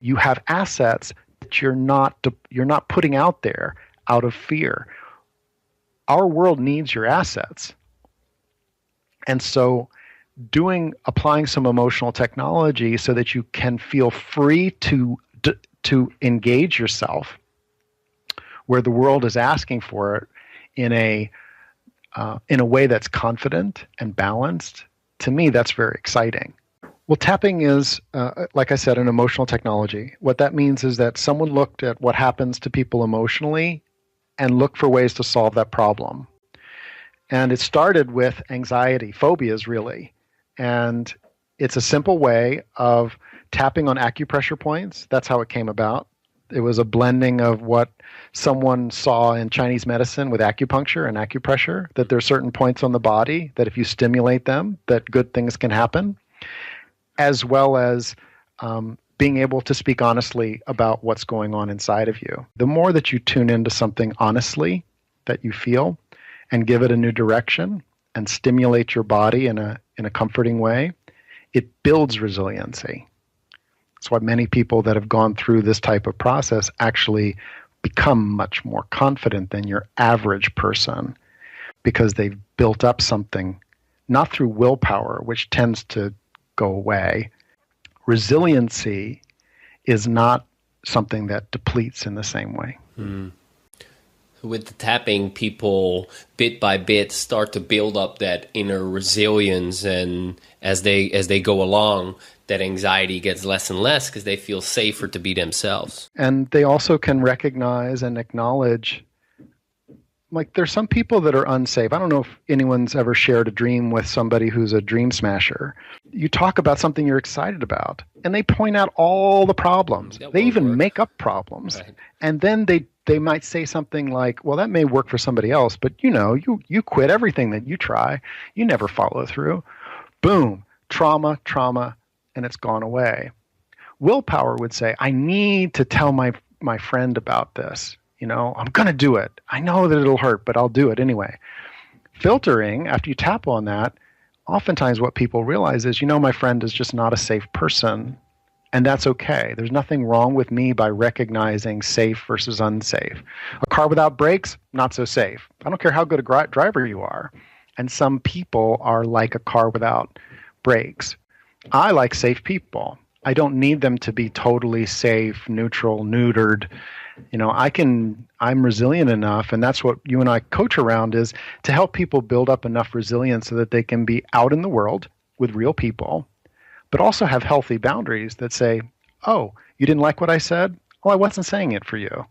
You have assets that you're not putting out there out of fear. Our world needs your assets. And so applying some emotional technology so that you can feel free to engage yourself where the world is asking for it in a way that's confident and balanced, to me, that's very exciting. Well, tapping is, like I said, an emotional technology. What that means is that someone looked at what happens to people emotionally and looked for ways to solve that problem. And it started with anxiety, phobias, really. And it's a simple way of tapping on acupressure points. That's how it came about. It was a blending of what someone saw in Chinese medicine with acupuncture and acupressure, that there are certain points on the body that if you stimulate them, that good things can happen, as well as being able to speak honestly about what's going on inside of you. The more that you tune into something honestly that you feel and give it a new direction and stimulate your body in a comforting way, it builds resiliency. That's why many people that have gone through this type of process actually become much more confident than your average person, because they've built up something, not through willpower, which tends to go away. Resiliency is not something that depletes in the same way. With the tapping, people bit by bit start to build up that inner resilience, and as they go along, that anxiety gets less and less because they feel safer to be themselves. And they also can recognize and acknowledge, like, there's some people that are unsafe. I don't know if anyone's ever shared a dream with somebody who's a dream smasher. You talk about something you're excited about, and they point out all the problems. They even make up problems. Right. And then they might say something like, well, that may work for somebody else, but you quit everything that you try. You never follow through. Boom, trauma, and it's gone away. Willpower would say, I need to tell my friend about this. I'm going to do it. I know that it'll hurt, but I'll do it anyway. Filtering, after you tap on that, oftentimes what people realize is, my friend is just not a safe person, and that's okay. There's nothing wrong with me by recognizing safe versus unsafe. A car without brakes, not so safe. I don't care how good a driver you are. And some people are like a car without brakes. I like safe people. I don't need them to be totally safe, neutral, neutered. I'm resilient enough, and that's what you and I coach around, is to help people build up enough resilience so that they can be out in the world with real people, but also have healthy boundaries that say, oh, you didn't like what I said? Well, I wasn't saying it for you.